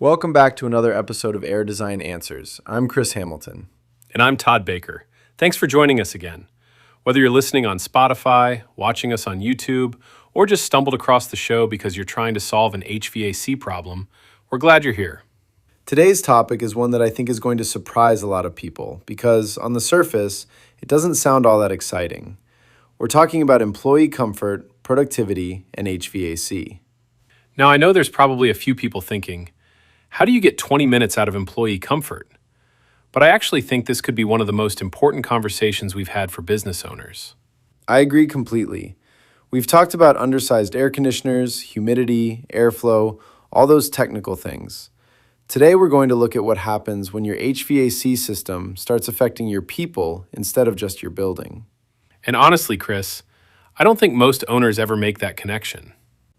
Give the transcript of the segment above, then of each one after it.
Welcome back to another episode of Air Design Answers. I'm Chris Hamilton. And I'm Todd Baker. Thanks for joining us again. Whether you're listening on Spotify, watching us on YouTube, or just stumbled across the show because you're trying to solve an HVAC problem, we're glad you're here. Today's topic is one that I think is going to surprise a lot of people because on the surface, it doesn't sound all that exciting. We're talking about employee comfort, productivity, and HVAC. Now, I know there's probably a few people thinking, how do you get 20 minutes out of employee comfort? But I actually think this could be one of the most important conversations we've had for business owners. I agree completely. We've talked about undersized air conditioners, humidity, airflow, all those technical things. Today we're going to look at what happens when your HVAC system starts affecting your people instead of just your building. And honestly, Chris, I don't think most owners ever make that connection.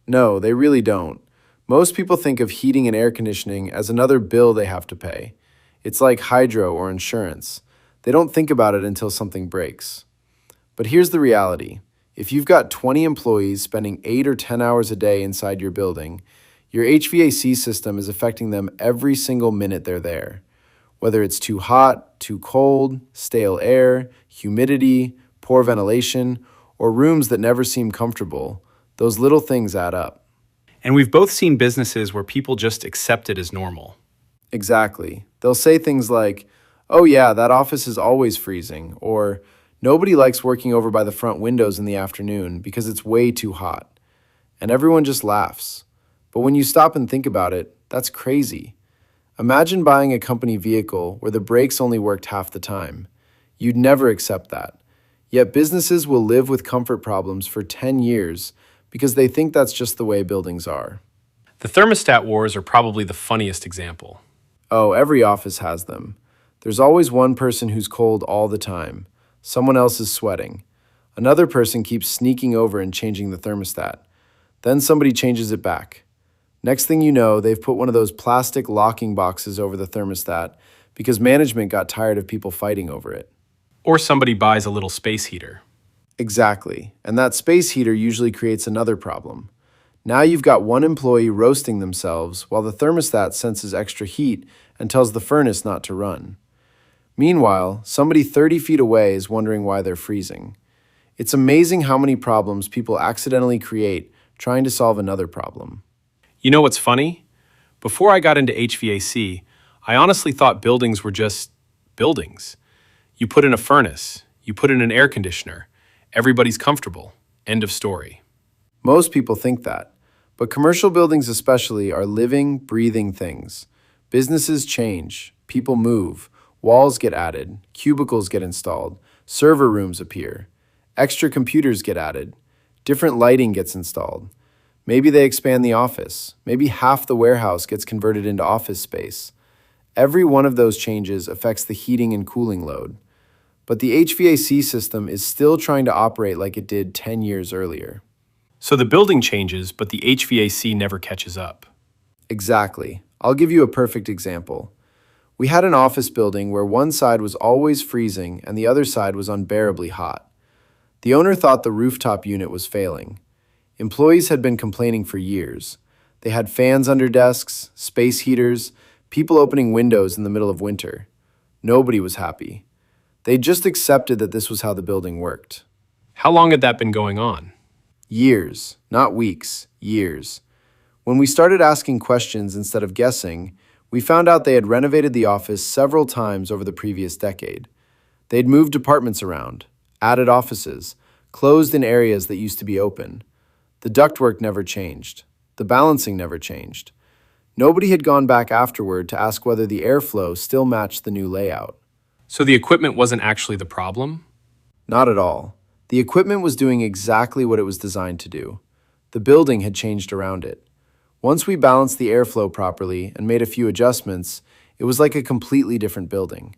No, they really don't. Most people think of heating and air conditioning as another bill they have to pay. It's like hydro or insurance. They don't think about it until something breaks. But here's the reality. If you've got 20 employees spending 8 or 10 hours a day inside your building, your HVAC system is affecting them every single minute they're there. Whether it's too hot, too cold, stale air, humidity, poor ventilation, or rooms that never seem comfortable, those little things add up. And we've both seen businesses where people just accept it as normal. Exactly. They'll say things like, "Oh yeah, that office is always freezing," or "Nobody likes working over by the front windows in the afternoon because it's way too hot." And everyone just laughs. But when you stop and think about it, that's crazy. Imagine buying a company vehicle where the brakes only worked half the time. You'd never accept that. Yet businesses will live with comfort problems for 10 years because they think that's just the way buildings are. The thermostat wars are probably the funniest example. Oh, every office has them. There's always one person who's cold all the time. Someone else is sweating. Another person keeps sneaking over and changing the thermostat. Then somebody changes it back. Next thing you know, they've put one of those plastic locking boxes over the thermostat because management got tired of people fighting over it. Or somebody buys a little space heater. Exactly. And that space heater usually creates another problem. Now you've got one employee roasting themselves while the thermostat senses extra heat and tells the furnace not to run. Meanwhile, somebody 30 feet away is wondering why they're freezing. It's amazing how many problems people accidentally create trying to solve another problem. You know what's funny? Before I got into HVAC, I honestly thought buildings were just buildings. You put in a furnace, you put in an air conditioner, everybody's comfortable. End of story. Most people think that, but commercial buildings especially are living, breathing things. Businesses change, people move, walls get added, cubicles get installed, server rooms appear, extra computers get added, different lighting gets installed. Maybe they expand the office, maybe half the warehouse gets converted into office space. Every one of those changes affects the heating and cooling load. But the HVAC system is still trying to operate like it did 10 years earlier. So the building changes, but the HVAC never catches up. Exactly. I'll give you a perfect example. We had an office building where one side was always freezing and the other side was unbearably hot. The owner thought the rooftop unit was failing. Employees had been complaining for years. They had fans under desks, space heaters, people opening windows in the middle of winter. Nobody was happy. They just accepted that this was how the building worked. How long had that been going on? Years, not weeks, years. When we started asking questions instead of guessing, we found out they had renovated the office several times over the previous decade. They'd moved departments around, added offices, closed in areas that used to be open. The ductwork never changed. The balancing never changed. Nobody had gone back afterward to ask whether the airflow still matched the new layout. So the equipment wasn't actually the problem? Not at all. The equipment was doing exactly what it was designed to do. The building had changed around it. Once we balanced the airflow properly and made a few adjustments, it was like a completely different building.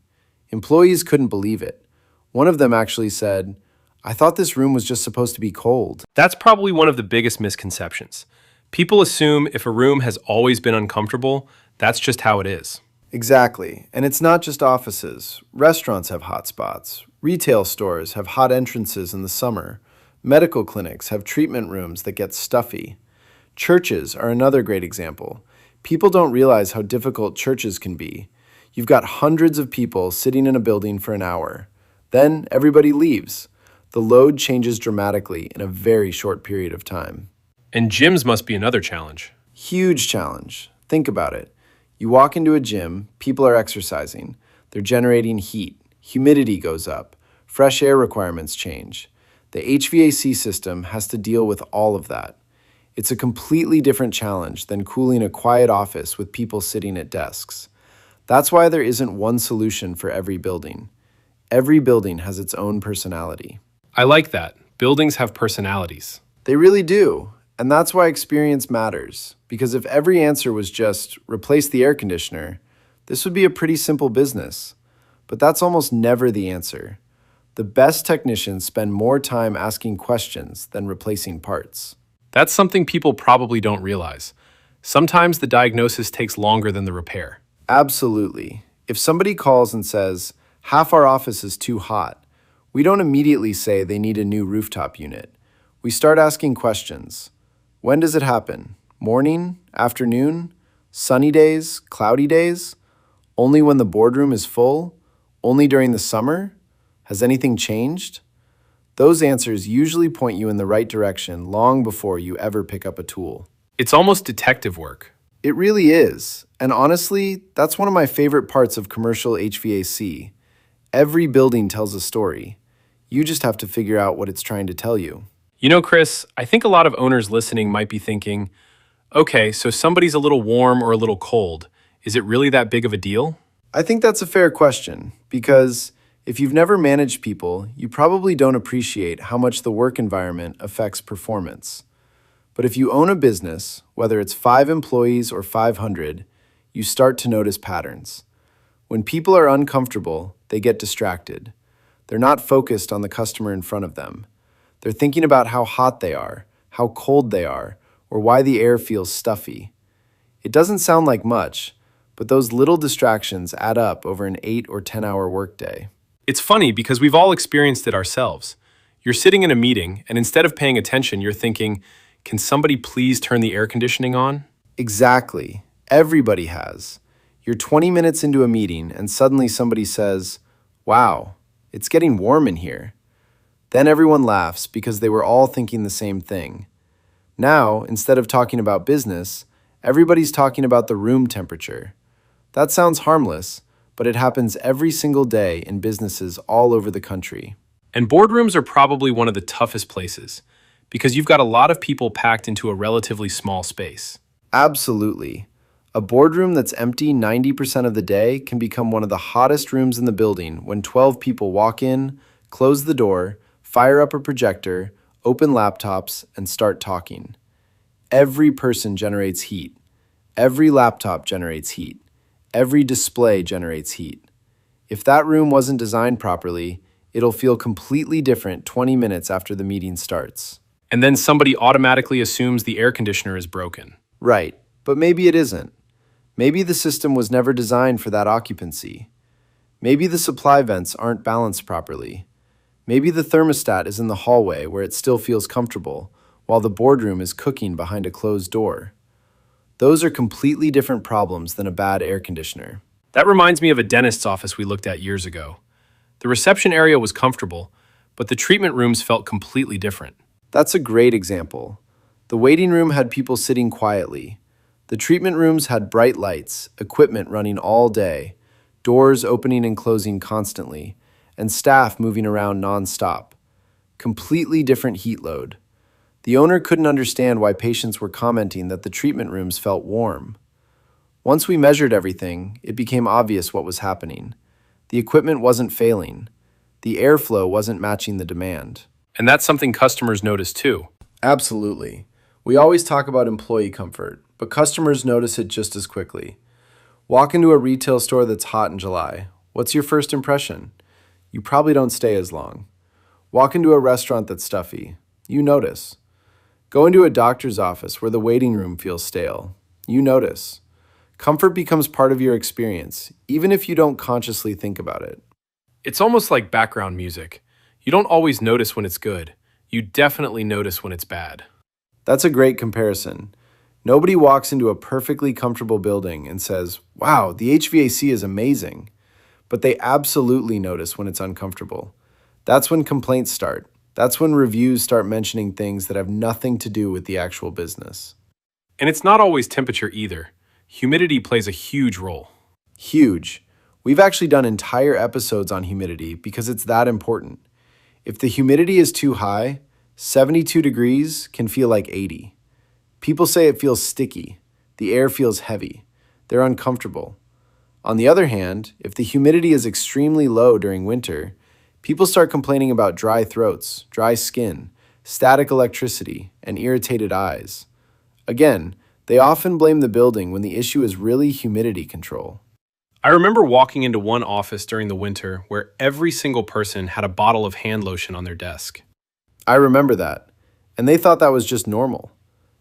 Employees couldn't believe it. One of them actually said, "I thought this room was just supposed to be cold." That's probably one of the biggest misconceptions. People assume if a room has always been uncomfortable, that's just how it is. Exactly. And it's not just offices. Restaurants have hot spots. Retail stores have hot entrances in the summer. Medical clinics have treatment rooms that get stuffy. Churches are another great example. People don't realize how difficult churches can be. You've got hundreds of people sitting in a building for an hour. Then everybody leaves. The load changes dramatically in a very short period of time. And gyms must be another challenge. Huge challenge. Think about it. You walk into a gym, people are exercising. They're generating heat. Humidity goes up. Fresh air requirements change. The HVAC system has to deal with all of that. It's a completely different challenge than cooling a quiet office with people sitting at desks. That's why there isn't one solution for every building. Every building has its own personality. I like that. Buildings have personalities. They really do. And that's why experience matters. Because if every answer was just replace the air conditioner, this would be a pretty simple business. But that's almost never the answer. The best technicians spend more time asking questions than replacing parts. That's something people probably don't realize. Sometimes the diagnosis takes longer than the repair. Absolutely. If somebody calls and says, half our office is too hot, we don't immediately say they need a new rooftop unit. We start asking questions. When does it happen? Morning? Afternoon? Sunny days? Cloudy days? Only when the boardroom is full? Only during the summer? Has anything changed? Those answers usually point you in the right direction long before you ever pick up a tool. It's almost detective work. It really is. And honestly, that's one of my favorite parts of commercial HVAC. Every building tells a story. You just have to figure out what it's trying to tell you. You know, Chris, I think a lot of owners listening might be thinking, okay, so somebody's a little warm or a little cold. Is it really that big of a deal? I think that's a fair question, because if you've never managed people, you probably don't appreciate how much the work environment affects performance. But if you own a business, whether it's 5 employees or 500, you start to notice patterns. When people are uncomfortable, they get distracted. They're not focused on the customer in front of them. They're thinking about how hot they are, how cold they are, or why the air feels stuffy. It doesn't sound like much, but those little distractions add up over an 8 or 10-hour workday. It's funny because we've all experienced it ourselves. You're sitting in a meeting, and instead of paying attention, you're thinking, can somebody please turn the air conditioning on? Exactly. Everybody has. You're 20 minutes into a meeting, and suddenly somebody says, wow, it's getting warm in here. Then everyone laughs because they were all thinking the same thing. Now, instead of talking about business, everybody's talking about the room temperature. That sounds harmless, but it happens every single day in businesses all over the country. And boardrooms are probably one of the toughest places because you've got a lot of people packed into a relatively small space. Absolutely. A boardroom that's empty 90% of the day can become one of the hottest rooms in the building when 12 people walk in, close the door, fire up a projector, open laptops, and start talking. Every person generates heat. Every laptop generates heat. Every display generates heat. If that room wasn't designed properly, it'll feel completely different 20 minutes after the meeting starts. And then somebody automatically assumes the air conditioner is broken. Right, but maybe it isn't. Maybe the system was never designed for that occupancy. Maybe the supply vents aren't balanced properly. Maybe the thermostat is in the hallway where it still feels comfortable, while the boardroom is cooking behind a closed door. Those are completely different problems than a bad air conditioner. That reminds me of a dentist's office we looked at years ago. The reception area was comfortable, but the treatment rooms felt completely different. That's a great example. The waiting room had people sitting quietly. The treatment rooms had bright lights, equipment running all day, doors opening and closing constantly, and staff moving around non-stop. Completely different heat load. The owner couldn't understand why patients were commenting that the treatment rooms felt warm. Once we measured everything, it became obvious what was happening. The equipment wasn't failing. The airflow wasn't matching the demand. And that's something customers notice too. Absolutely. We always talk about employee comfort, but customers notice it just as quickly. Walk into a retail store that's hot in July. What's your first impression? You probably don't stay as long. Walk into a restaurant that's stuffy. You notice. Go into a doctor's office where the waiting room feels stale. You notice. Comfort becomes part of your experience, even if you don't consciously think about it. It's almost like background music. You don't always notice when it's good. You definitely notice when it's bad. That's a great comparison. Nobody walks into a perfectly comfortable building and says, "Wow, the HVAC is amazing." But they absolutely notice when it's uncomfortable. That's when complaints start. That's when reviews start mentioning things that have nothing to do with the actual business. And it's not always temperature either. Humidity plays a huge role. Huge. We've actually done entire episodes on humidity because it's that important. If the humidity is too high, 72 degrees can feel like 80. People say it feels sticky. The air feels heavy. They're uncomfortable. On the other hand, if the humidity is extremely low during winter, people start complaining about dry throats, dry skin, static electricity, and irritated eyes. Again, they often blame the building when the issue is really humidity control. I remember walking into one office during the winter where every single person had a bottle of hand lotion on their desk. I remember that, and they thought that was just normal.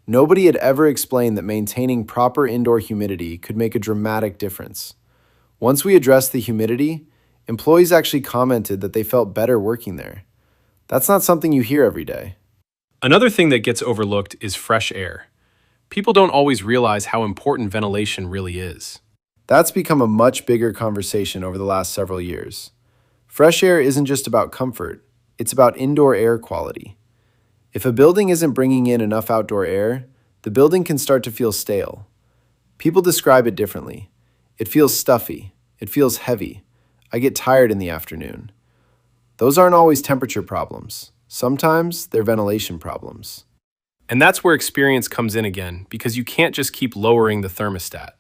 Nobody had ever explained that maintaining proper indoor humidity could make a dramatic difference. Once we addressed the humidity, employees actually commented that they felt better working there. That's not something you hear every day. Another thing that gets overlooked is fresh air. People don't always realize how important ventilation really is. That's become a much bigger conversation over the last several years. Fresh air isn't just about comfort, it's about indoor air quality. If a building isn't bringing in enough outdoor air, the building can start to feel stale. People describe it differently. It feels stuffy. It feels heavy. I get tired in the afternoon. Those aren't always temperature problems. Sometimes they're ventilation problems. And that's where experience comes in again, because you can't just keep lowering the thermostat.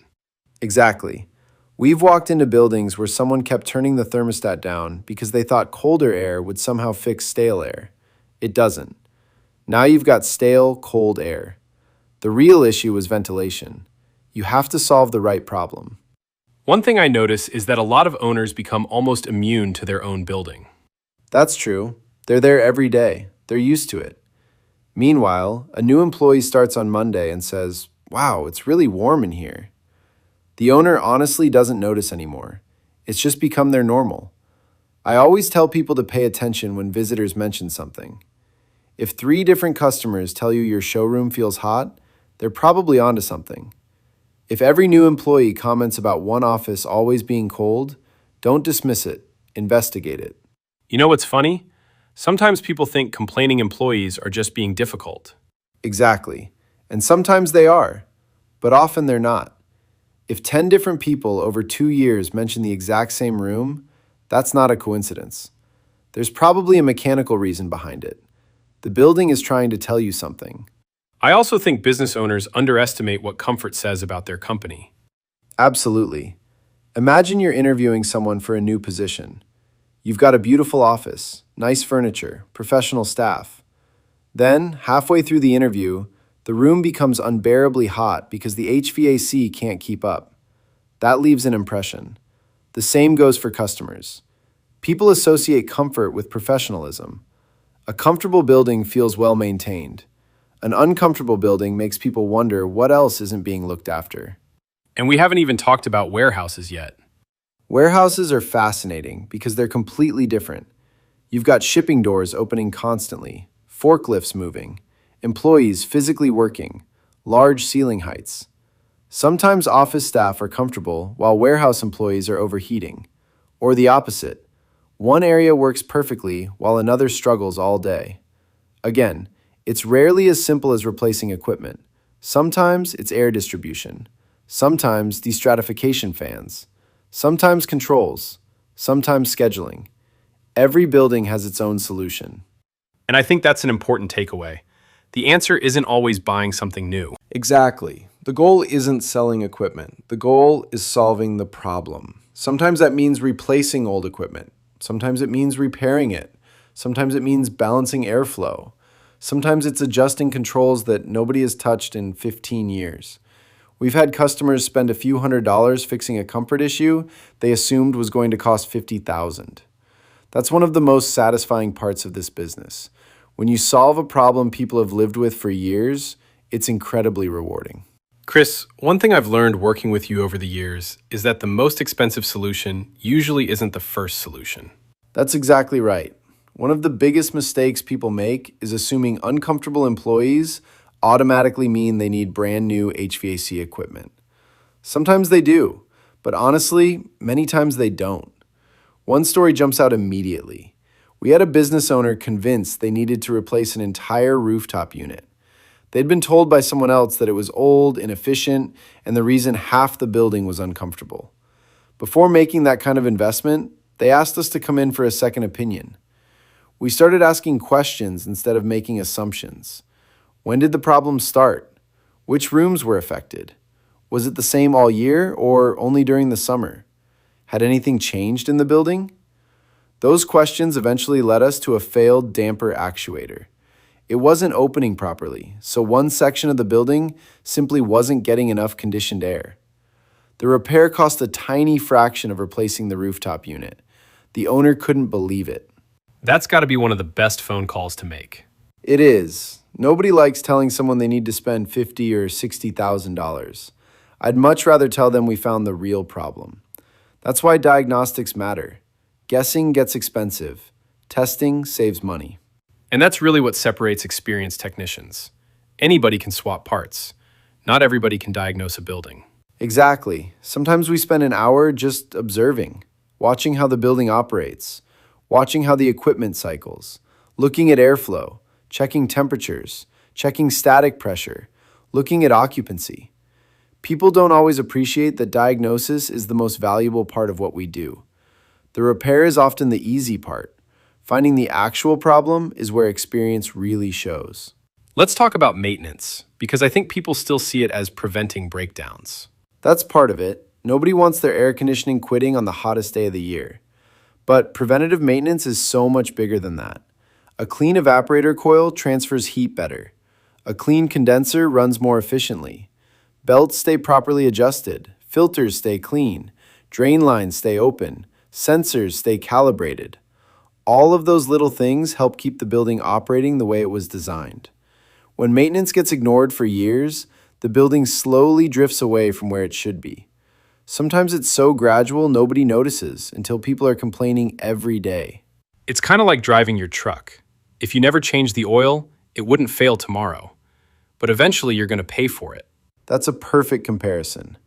Exactly. We've walked into buildings where someone kept turning the thermostat down because they thought colder air would somehow fix stale air. It doesn't. Now you've got stale, cold air. The real issue is ventilation. You have to solve the right problem. One thing I notice is that a lot of owners become almost immune to their own building. That's true. They're there every day. They're used to it. Meanwhile, a new employee starts on Monday and says, "Wow, it's really warm in here." The owner honestly doesn't notice anymore. It's just become their normal. I always tell people to pay attention when visitors mention something. If 3 different customers tell you your showroom feels hot, they're probably onto something. If every new employee comments about one office always being cold, don't dismiss it. Investigate it. You know what's funny? Sometimes people think complaining employees are just being difficult. Exactly. And sometimes they are, but often they're not. If 10 different people over 2 years mention the exact same room, that's not a coincidence. There's probably a mechanical reason behind it. The building is trying to tell you something. I also think business owners underestimate what comfort says about their company. Absolutely. Imagine you're interviewing someone for a new position. You've got a beautiful office, nice furniture, professional staff. Then, halfway through the interview, the room becomes unbearably hot because the HVAC can't keep up. That leaves an impression. The same goes for customers. People associate comfort with professionalism. A comfortable building feels well maintained. An uncomfortable building makes people wonder what else isn't being looked after. And we haven't even talked about warehouses yet. Warehouses are fascinating because they're completely different. You've got shipping doors opening constantly, forklifts moving, employees physically working, large ceiling heights. Sometimes office staff are comfortable while warehouse employees are overheating. Or the opposite. One area works perfectly while another struggles all day. Again, it's rarely as simple as replacing equipment. Sometimes it's air distribution. Sometimes destratification fans. Sometimes controls. Sometimes scheduling. Every building has its own solution. And I think that's an important takeaway. The answer isn't always buying something new. Exactly. The goal isn't selling equipment. The goal is solving the problem. Sometimes that means replacing old equipment. Sometimes it means repairing it. Sometimes it means balancing airflow. Sometimes it's adjusting controls that nobody has touched in 15 years. We've had customers spend a few $100s fixing a comfort issue they assumed was going to cost $50,000. That's one of the most satisfying parts of this business. When you solve a problem people have lived with for years, it's incredibly rewarding. Chris, one thing I've learned working with you over the years is that the most expensive solution usually isn't the first solution. That's exactly right. One of the biggest mistakes people make is assuming uncomfortable employees automatically mean they need brand new HVAC equipment. Sometimes they do, but honestly, many times they don't. One story jumps out immediately. We had a business owner convinced they needed to replace an entire rooftop unit. They'd been told by someone else that it was old, inefficient, and the reason half the building was uncomfortable. Before making that kind of investment, they asked us to come in for a second opinion. We started asking questions instead of making assumptions. When did the problem start? Which rooms were affected? Was it the same all year or only during the summer? Had anything changed in the building? Those questions eventually led us to a failed damper actuator. It wasn't opening properly, so one section of the building simply wasn't getting enough conditioned air. The repair cost a tiny fraction of replacing the rooftop unit. The owner couldn't believe it. That's got to be one of the best phone calls to make. It is. Nobody likes telling someone they need to spend $50,000 or $60,000. I'd much rather tell them we found the real problem. That's why diagnostics matter. Guessing gets expensive. Testing saves money. And that's really what separates experienced technicians. Anybody can swap parts. Not everybody can diagnose a building. Exactly. Sometimes we spend an hour just observing, watching how the building operates, watching how the equipment cycles, looking at airflow, checking temperatures, checking static pressure, looking at occupancy. People don't always appreciate that diagnosis is the most valuable part of what we do. The repair is often the easy part. Finding the actual problem is where experience really shows. Let's talk about maintenance, because I think people still see it as preventing breakdowns. That's part of it. Nobody wants their air conditioning quitting on the hottest day of the year. But preventative maintenance is so much bigger than that. A clean evaporator coil transfers heat better. A clean condenser runs more efficiently. Belts stay properly adjusted. Filters stay clean. Drain lines stay open. Sensors stay calibrated. All of those little things help keep the building operating the way it was designed. When maintenance gets ignored for years, the building slowly drifts away from where it should be. Sometimes it's so gradual nobody notices until people are complaining every day. It's kind of like driving your truck. If you never change the oil, it wouldn't fail tomorrow. But eventually you're going to pay for it. That's a perfect comparison.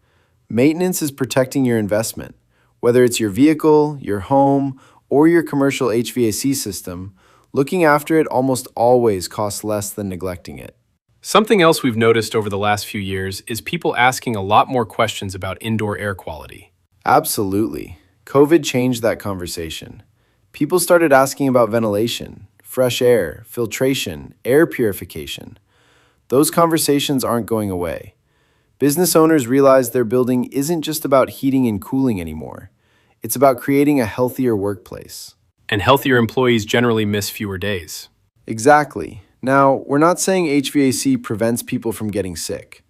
Maintenance is protecting your investment. Whether it's your vehicle, your home, or your commercial HVAC system, looking after it almost always costs less than neglecting it. Something else we've noticed over the last few years is people asking a lot more questions about indoor air quality. Absolutely. COVID changed that conversation. People started asking about ventilation, fresh air, filtration, air purification. Those conversations aren't going away. Business owners realize their building isn't just about heating and cooling anymore. It's about creating a healthier workplace. And healthier employees generally miss fewer days. Exactly. Now, we're not saying HVAC prevents people from getting sick,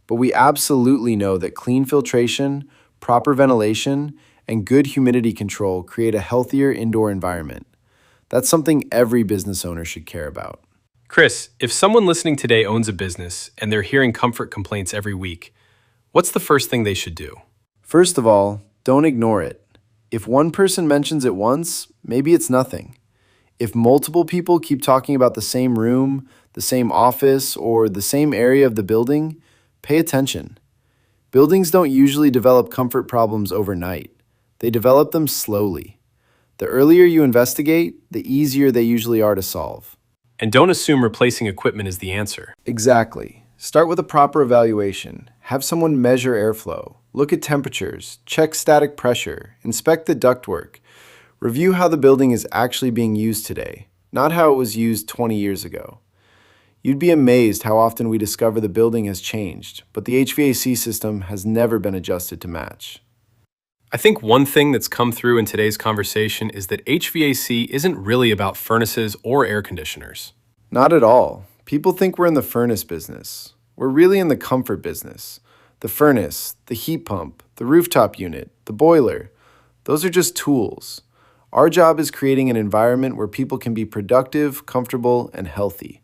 but we absolutely know that clean filtration, proper ventilation, and good humidity control create a healthier indoor environment. That's something every business owner should care about. Chris, if someone listening today owns a business and they're hearing comfort complaints every week, what's the first thing they should do? First of all, don't ignore it. If one person mentions it once, maybe it's nothing. If multiple people keep talking about the same room, the same office, or the same area of the building, pay attention. Buildings don't usually develop comfort problems overnight. They develop them slowly. The earlier you investigate, the easier they usually are to solve. And don't assume replacing equipment is the answer. Exactly. Start with a proper evaluation. Have someone measure airflow. Look at temperatures. Check static pressure. Inspect the ductwork. Review how the building is actually being used today, not how it was used 20 years ago. You'd be amazed how often we discover the building has changed, but the HVAC system has never been adjusted to match. I think one thing that's come through in today's conversation is that HVAC isn't really about furnaces or air conditioners. Not at all. People think we're in the furnace business. We're really in the comfort business. The furnace, the heat pump, the rooftop unit, the boiler, those are just tools. Our job is creating an environment where people can be productive, comfortable, and healthy.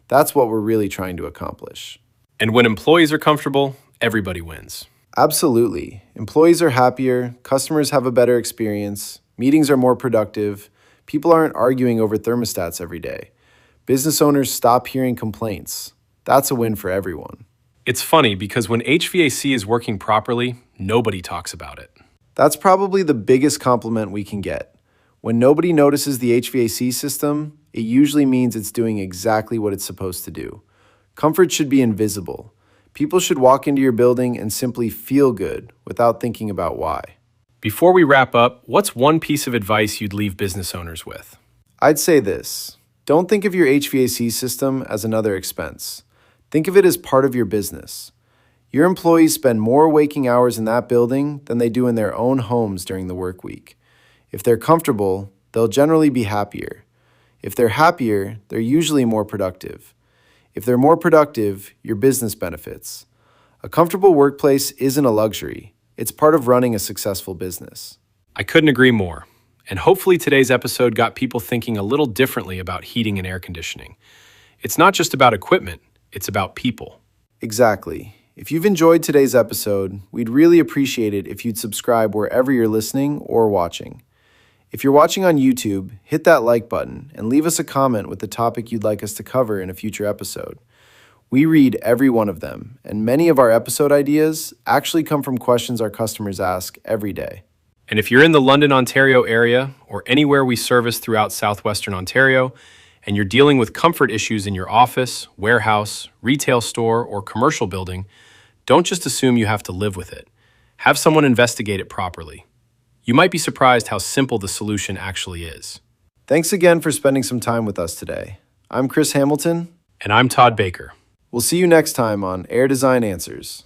That's what we're really trying to accomplish. And when employees are comfortable, everybody wins. Absolutely. Employees are happier, customers have a better experience, meetings are more productive, people aren't arguing over thermostats every day. Business owners stop hearing complaints. That's a win for everyone. It's funny because when HVAC is working properly, nobody talks about it. That's probably the biggest compliment we can get. When nobody notices the HVAC system, it usually means it's doing exactly what it's supposed to do. Comfort should be invisible. People should walk into your building and simply feel good without thinking about why. Before we wrap up, what's one piece of advice you'd leave business owners with? I'd say this: don't think of your HVAC system as another expense. Think of it as part of your business. Your employees spend more waking hours in that building than they do in their own homes during the work week. If they're comfortable, they'll generally be happier. If they're happier, they're usually more productive. If they're more productive, your business benefits. A comfortable workplace isn't a luxury. It's part of running a successful business. I couldn't agree more. And hopefully today's episode got people thinking a little differently about heating and air conditioning. It's not just about equipment, it's about people. Exactly. If you've enjoyed today's episode, we'd really appreciate it if you'd subscribe wherever you're listening or watching. If you're watching on YouTube, hit that like button and leave us a comment with the topic you'd like us to cover in a future episode. We read every one of them, and many of our episode ideas actually come from questions our customers ask every day. And if you're in the London, Ontario area or anywhere we service throughout southwestern Ontario, and you're dealing with comfort issues in your office, warehouse, retail store, or commercial building, don't just assume you have to live with it. Have someone investigate it properly. You might be surprised how simple the solution actually is. Thanks again for spending some time with us today. I'm Chris Hamilton. And I'm Todd Baker. We'll see you next time on Air Design Answers.